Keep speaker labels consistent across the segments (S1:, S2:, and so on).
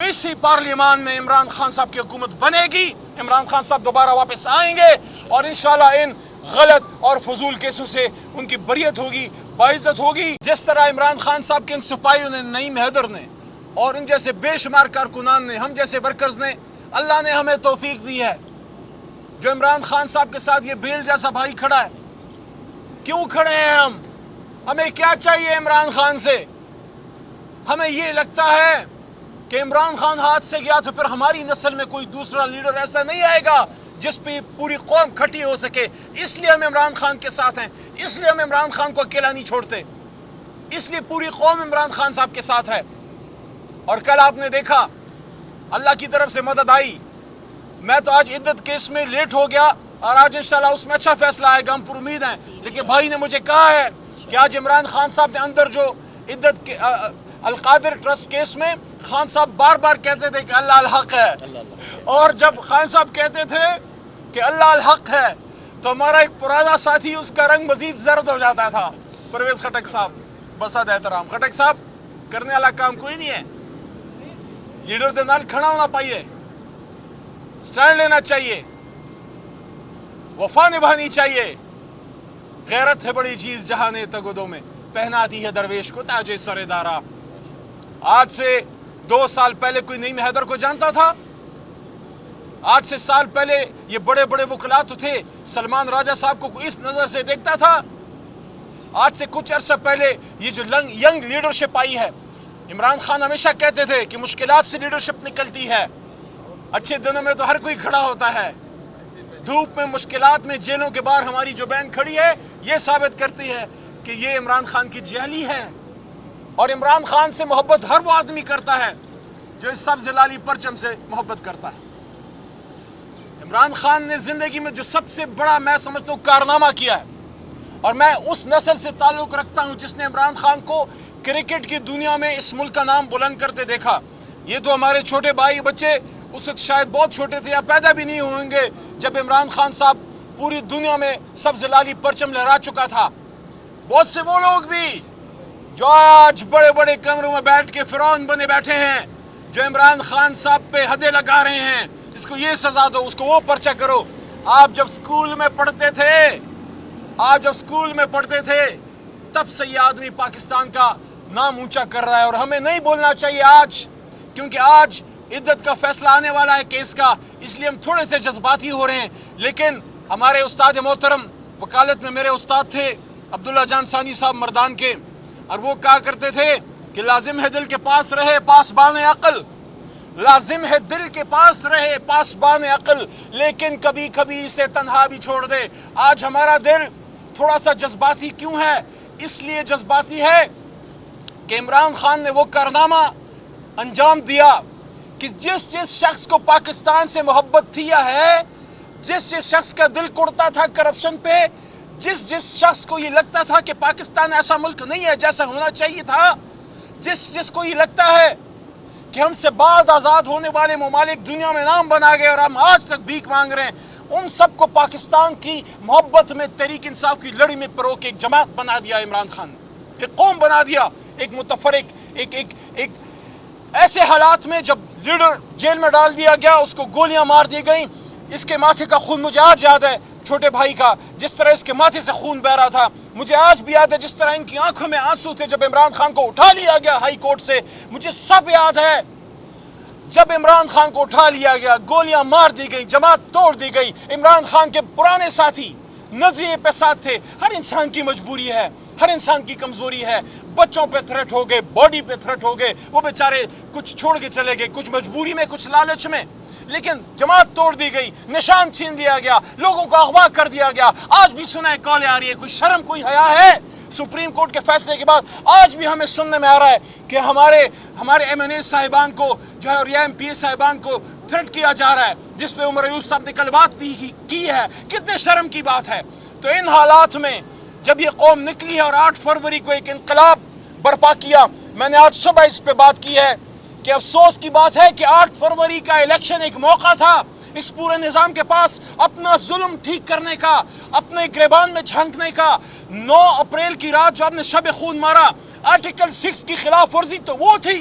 S1: اسی پارلیمان میں عمران خان صاحب کی حکومت بنے گی، عمران خان صاحب دوبارہ واپس آئیں گے اور انشاءاللہ ان غلط اور فضول کیسوں سے ان کی بریت ہوگی، باعزت ہوگی۔ جس طرح عمران خان صاحب کے ان سپاہیوں نے، نعیم حیدر نے اور ان جیسے بے شمار کارکنان نے، ہم جیسے ورکرز نے، اللہ نے ہمیں توفیق دی ہے۔ جو عمران خان صاحب کے ساتھ یہ بیل جیسا بھائی کھڑا ہے، کیوں کھڑے ہیں ہم؟ ہمیں کیا چاہیے عمران خان سے؟ ہمیں یہ لگتا ہے کہ عمران خان ہاتھ سے گیا تو پھر ہماری نسل میں کوئی دوسرا لیڈر ایسا نہیں آئے گا جس پہ پوری قوم کھٹی ہو سکے، اس لیے ہم عمران خان کے ساتھ ہیں، اس لیے ہم عمران خان کو اکیلا نہیں چھوڑتے، اس لیے پوری قوم عمران خان صاحب کے ساتھ ہے۔ اور کل آپ نے دیکھا اللہ کی طرف سے مدد آئی۔ میں تو آج عدت کیس میں لیٹ ہو گیا اور آج انشاءاللہ اس میں اچھا فیصلہ آئے گا، ہم پر امید ہیں، لیکن بھائی نے مجھے کہا ہے کہ آج عمران خان صاحب نے اندر جو عدت القادر ٹرسٹ کیس میں خان صاحب بار بار کہتے تھے کہ اللہ الحق ہے، اور جب خان صاحب کہتے تھے کہ اللہ الحق ہے تو ہمارا ایک پرانا ساتھی اس کا رنگ مزید زرد ہو جاتا تھا، پرویز خٹک صاحب، بسد احترام۔ خٹک صاحب کرنے والا کام کوئی نہیں ہے، لیڈر دے نال کھڑا ہونا پائیے، سٹینڈ لینا چاہیے، وفا نبھانی چاہیے۔ غیرت ہے بڑی چیز جہاں نے تگدوں میں، پہناتی ہے درویش کو تاج سر دارا۔ آج سے 2 سال پہلے کوئی نعیم حیدر کو جانتا تھا؟ آج سے سال پہلے یہ بڑے بڑے وکلاء تھے، سلمان راجہ صاحب کو کوئی اس نظر سے دیکھتا تھا؟ آج سے کچھ عرصہ پہلے یہ جو ینگ لیڈرشپ آئی ہے، عمران خان ہمیشہ کہتے تھے کہ مشکلات سے لیڈرشپ نکلتی ہے، اچھے دنوں میں تو ہر کوئی کھڑا ہوتا ہے، دھوپ میں، مشکلات میں، جیلوں کے باہر ہماری جو بہن کھڑی ہے یہ ثابت کرتی ہے کہ یہ عمران خان کی جیلی ہے۔ اور عمران خان سے محبت ہر وہ آدمی کرتا ہے جو اس سبز لالی پرچم سے محبت کرتا ہے۔ عمران خان نے زندگی میں جو سب سے بڑا میں سمجھتا ہوں کارنامہ کیا ہے، اور میں اس نسل سے تعلق رکھتا ہوں جس نے عمران خان کو کرکٹ کی دنیا میں اس ملک کا نام بلند کرتے دیکھا۔ یہ تو ہمارے چھوٹے بھائی بچے اس وقت شاید بہت چھوٹے تھے یا پیدا بھی نہیں ہوئیں گے جب عمران خان صاحب پوری دنیا میں سبز لالی پرچم لہرا چکا تھا۔ بہت سے وہ لوگ بھی جو آج بڑے بڑے کمروں میں بیٹھ کے فرعون بنے بیٹھے ہیں، جو عمران خان صاحب پہ حدیں لگا رہے ہیں، اس کو یہ سزا دو، اس کو وہ پرچہ کرو۔ آپ جب سکول میں پڑھتے تھے تب سے یہ آدمی پاکستان کا نام اونچا کر رہا ہے، اور ہمیں نہیں بولنا چاہیے آج، کیونکہ آج عدت کا فیصلہ آنے والا ہے کیس کا، اس لیے ہم تھوڑے سے جذباتی ہو رہے ہیں۔ لیکن ہمارے استاد محترم وکالت میں میرے استاد تھے عبداللہ جان ثانی صاحب مردان کے، اور وہ کہا کرتے تھے کہ لازم ہے دل کے پاس رہے پاسبان عقل، لازم ہے دل کے پاس رہے پاسبان عقل، لیکن کبھی کبھی اسے تنہا بھی چھوڑ دے۔ آج ہمارا دل تھوڑا سا جذباتی کیوں ہے؟ اس لیے جذباتی ہے کہ عمران خان نے وہ کارنامہ انجام دیا کہ جس شخص کو پاکستان سے محبت تھی ہے، جس شخص کا دل کڑتا تھا کرپشن پہ، جس شخص کو یہ لگتا تھا کہ پاکستان ایسا ملک نہیں ہے جیسا ہونا چاہیے تھا، جس کو یہ لگتا ہے کہ ہم سے بعد آزاد ہونے والے ممالک دنیا میں نام بنا گئے اور ہم آج تک بھیک مانگ رہے ہیں، ان سب کو پاکستان کی محبت میں تحریک انصاف کی لڑی میں پرو کے ایک جماعت بنا دیا عمران خان، ایک قوم بنا دیا، ایک متفرق، ایک ایسے حالات میں جب لیڈر جیل میں ڈال دیا گیا، اس کو گولیاں مار دی گئیں، اس کے ماتھے کا خون مجھے آج یاد ہے، چھوٹے بھائی کا، جس طرح اس کے ماتھے سے خون بہ رہا تھا، مجھے آج بھی یاد ہے جس طرح ان کی آنکھوں میں آنسو تھے جب عمران خان کو اٹھا لیا گیا ہائی کورٹ سے، مجھے سب یاد ہے جب عمران خان کو اٹھا لیا گیا، گولیاں مار دی گئی، جماعت توڑ دی گئی۔ عمران خان کے پرانے ساتھی نظریے پہ ساتھ تھے، ہر انسان کی مجبوری ہے، ہر انسان کی کمزوری ہے، بچوں پہ تھریٹ ہو گئے، باڈی پہ تھریٹ ہو گئے، وہ بیچارے کچھ چھوڑ کے چلے گئے، کچھ مجبوری میں، کچھ لالچ میں، لیکن جماعت توڑ دی گئی، نشان چھین لیا گیا، لوگوں کو اغوا کر دیا گیا۔ آج بھی سنا ہے کالیں آ رہی ہے، کوئی شرم کوئی حیا ہے؟ سپریم کورٹ کے فیصلے کے بعد آج بھی ہمیں سننے میں آ رہا ہے کہ ہمارے ایم این اے صاحبان کو جو ہے اور یا ایم پی اے صاحبان کو تھریٹ کیا جا رہا ہے، جس پہ عمر ایوب صاحب نے کل بات بھی کی ہے۔ کتنے شرم کی بات ہے۔ تو ان حالات میں جب یہ قوم نکلی ہے اور 8 فروری کو ایک انقلاب برپا کیا، میں نے آج صبح اس پہ بات کی ہے کہ افسوس کی بات ہے کہ 8 فروری کا الیکشن ایک موقع تھا اس پورے نظام کے پاس اپنا ظلم ٹھیک کرنے کا، اپنے گریبان میں جھانکنے کا۔ 9 اپریل کی رات جو آپ نے شب خون مارا، آرٹیکل 6 کی خلاف ورزی تو وہ تھی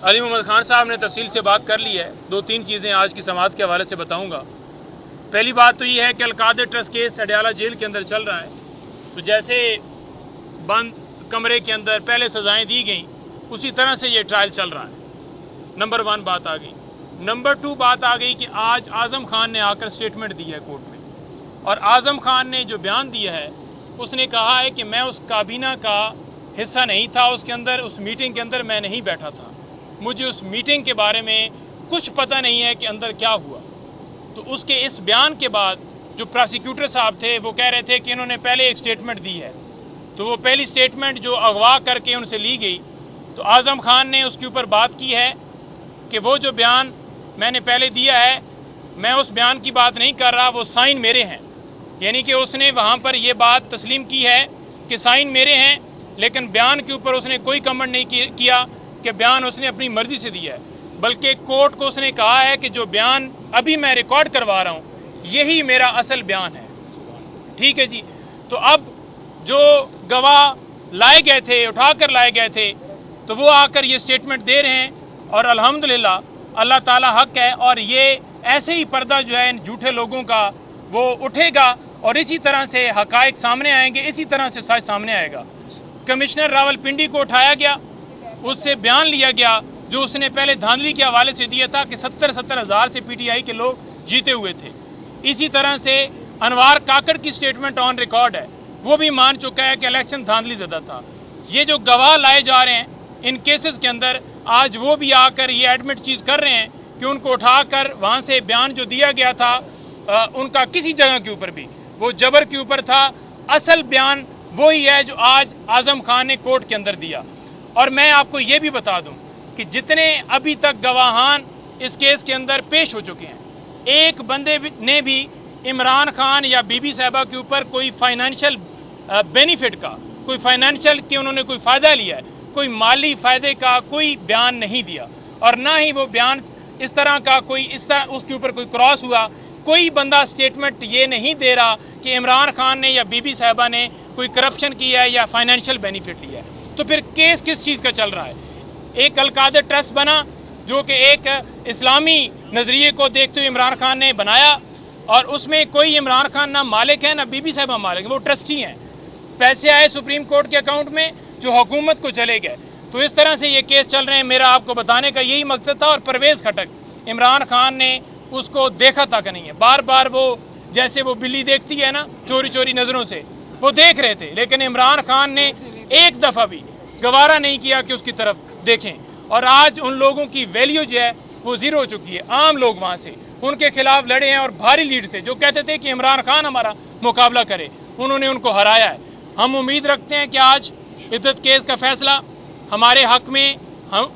S2: علی محمد خان صاحب نے تفصیل سے بات کر لی ہے. 2-3 چیزیں آج کی سماعت کے حوالے سے بتاؤں گا. پہلی بات تو یہ ہے کہ القادر ٹرسٹ کیس اڈیالہ جیل کے اندر چل رہا ہے. تو جیسے بند کمرے کے اندر پہلے سزائیں دی گئیں اسی طرح سے یہ ٹرائل چل رہا ہے. نمبر 1 بات آ گئی. نمبر 2 بات آ گئی کہ آج اعظم خان نے آ کر سٹیٹمنٹ دی ہے کورٹ میں, اور اعظم خان نے جو بیان دیا ہے اس نے کہا ہے کہ میں اس کابینہ کا حصہ نہیں تھا, اس کے اندر اس میٹنگ کے اندر میں نہیں بیٹھا تھا, مجھے اس میٹنگ کے بارے میں کچھ پتہ نہیں ہے کہ اندر کیا ہوا. تو اس کے اس بیان کے بعد جو پراسیکیوٹر صاحب تھے وہ کہہ رہے تھے کہ انہوں نے پہلے ایک سٹیٹمنٹ دی ہے. تو وہ پہلی سٹیٹمنٹ جو اغوا کر کے ان سے لی گئی, تو اعظم خان نے اس کے اوپر بات کی ہے کہ وہ جو بیان میں نے پہلے دیا ہے میں اس بیان کی بات نہیں کر رہا, وہ سائن میرے ہیں. یعنی کہ اس نے وہاں پر یہ بات تسلیم کی ہے کہ سائن میرے ہیں, لیکن بیان کے اوپر اس نے کوئی کمنٹ نہیں کیا کہ بیان اس نے اپنی مرضی سے دیا ہے, بلکہ کورٹ کو اس نے کہا ہے کہ جو بیان ابھی میں ریکارڈ کروا رہا ہوں یہی میرا اصل بیان ہے. ٹھیک ہے جی. تو اب جو گواہ لائے گئے تھے, اٹھا کر لائے گئے تھے, تو وہ آ کر یہ سٹیٹمنٹ دے رہے ہیں, اور الحمدللہ اللہ تعالیٰ حق ہے, اور یہ ایسے ہی پردہ جو ہے ان جھوٹے لوگوں کا وہ اٹھے گا, اور اسی طرح سے حقائق سامنے آئیں گے, اسی طرح سے سچ سامنے آئے گا. کمشنر راول پنڈی کو اٹھایا گیا, اس سے بیان لیا گیا جو اس نے پہلے دھاندلی کے حوالے سے دیا تھا کہ 70 ہزار سے پی ٹی آئی کے لوگ جیتے ہوئے تھے. اسی طرح سے انوار کاکڑ کی سٹیٹمنٹ آن ریکارڈ ہے, وہ بھی مان چکا ہے کہ الیکشن دھاندلی زدہ تھا. یہ جو گواہ لائے جا رہے ہیں ان کیسز کے اندر, آج وہ بھی آ کر یہ ایڈمٹ چیز کر رہے ہیں کہ ان کو اٹھا کر وہاں سے بیان جو دیا گیا تھا ان کا کسی جگہ کے اوپر بھی وہ جبر کے اوپر تھا, اصل بیان وہی ہے جو آج اعظم خان نے کورٹ کے اندر دیا. اور میں آپ کو یہ بھی بتا دوں کہ جتنے ابھی تک گواہان اس کیس کے اندر پیش ہو چکے ہیں, ایک بندے نے بھی عمران خان یا بی بی صاحبہ کے اوپر کوئی فائنینشیل بینیفٹ کا, کوئی فائنینشیل کہ انہوں نے کوئی فائدہ لیا ہے, کوئی مالی فائدے کا کوئی بیان نہیں دیا, اور نہ ہی وہ بیان اس طرح کا کوئی اس کے اوپر کوئی کراس ہوا. کوئی بندہ سٹیٹمنٹ یہ نہیں دے رہا کہ عمران خان نے یا بی بی صاحبہ نے کوئی کرپشن کیا ہے یا فائنینشیل بینیفٹ لیا ہے. تو پھر کیس کس چیز کا چل رہا ہے؟ ایک القادر ٹرسٹ بنا جو کہ ایک اسلامی نظریے کو دیکھتے ہوئے عمران خان نے بنایا, اور اس میں کوئی عمران خان نہ مالک ہے نہ بی بی صاحبہ مالک ہے, وہ ٹرسٹی ہیں. پیسے آئے سپریم کورٹ کے اکاؤنٹ میں جو حکومت کو چلے گئے. تو اس طرح سے یہ کیس چل رہے ہیں. میرا آپ کو بتانے کا یہی مقصد تھا. اور پرویز خٹک عمران خان نے اس کو دیکھا تک نہیں ہے, بار بار وہ جیسے وہ بلی دیکھتی ہے نا چوری چوری نظروں سے, وہ دیکھ رہے تھے, لیکن عمران خان نے ایک دفعہ بھی گوارا نہیں کیا کہ اس کی طرف دیکھیں. اور آج ان لوگوں کی ویلیو جو ہے وہ زیرو ہو چکی ہے. عام لوگ وہاں سے ان کے خلاف لڑے ہیں, اور بھاری لیڈ سے جو کہتے تھے کہ عمران خان ہمارا مقابلہ کرے, انہوں نے ان کو ہرایا ہے. ہم امید رکھتے ہیں کہ آج عدت کیس کا فیصلہ ہمارے حق میں,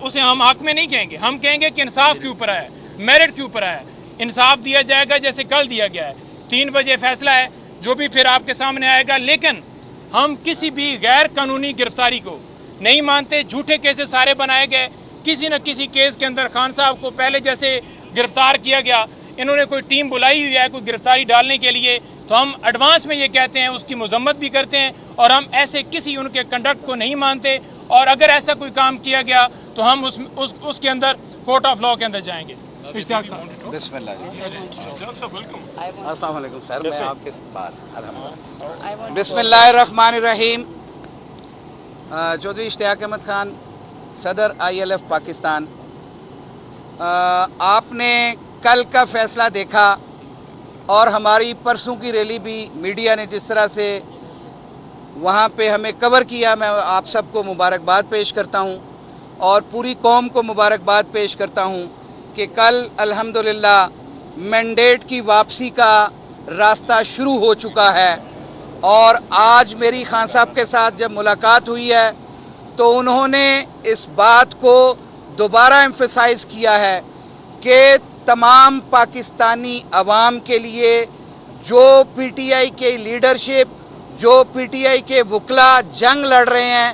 S2: اسے ہم حق میں نہیں کہیں گے, ہم کہیں گے کہ انصاف کے اوپر ہے, میرٹ کے اوپر ہے, انصاف دیا جائے گا جیسے کل دیا گیا ہے. 3 بجے فیصلہ ہے جو بھی پھر آپ کے سامنے آئے گا. لیکن ہم کسی بھی غیر قانونی گرفتاری کو نہیں مانتے. جھوٹے کیسز سارے بنائے گئے, کسی نہ کسی کیس کے اندر خان صاحب کو پہلے جیسے گرفتار کیا گیا, انہوں نے کوئی ٹیم بلائی ہوئی ہے کوئی گرفتاری ڈالنے کے لیے, تو ہم ایڈوانس میں یہ کہتے ہیں, اس کی مذمت بھی کرتے ہیں, اور ہم ایسے کسی ان کے کنڈکٹ کو نہیں مانتے. اور اگر ایسا کوئی کام کیا گیا تو ہم اس کے اندر کورٹ آف لا کے اندر جائیں گے.
S3: بسم اللہ. السلام علیکم سر, میں آپ کے پاس الحمدللہ. بسم اللہ الرحمن الرحیم. چودھری اشتیاق احمد خان, صدر ILF پاکستان, آپ نے کل کا فیصلہ دیکھا اور ہماری پرسوں کی ریلی بھی میڈیا نے جس طرح سے وہاں پہ ہمیں کور کیا, میں آپ سب کو مبارکباد پیش کرتا ہوں اور پوری قوم کو مبارکباد پیش کرتا ہوں کہ کل الحمدللہ مینڈیٹ کی واپسی کا راستہ شروع ہو چکا ہے. اور آج میری خان صاحب کے ساتھ جب ملاقات ہوئی ہے تو انہوں نے اس بات کو دوبارہ ایمفیسائز کیا ہے کہ تمام پاکستانی عوام کے لیے جو پی ٹی آئی کے لیڈرشپ, جو پی ٹی آئی کے وکلاء جنگ لڑ رہے ہیں,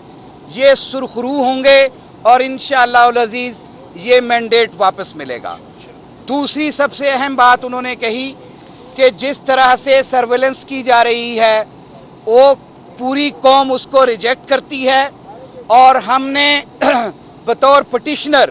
S3: یہ سرخرو ہوں گے اور انشاءاللہ العزیز یہ مینڈیٹ واپس ملے گا. دوسری سب سے اہم بات انہوں نے کہی کہ جس طرح سے سرویلنس کی جا رہی ہے وہ پوری قوم اس کو ریجیکٹ کرتی ہے, اور ہم نے بطور پٹیشنر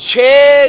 S3: 6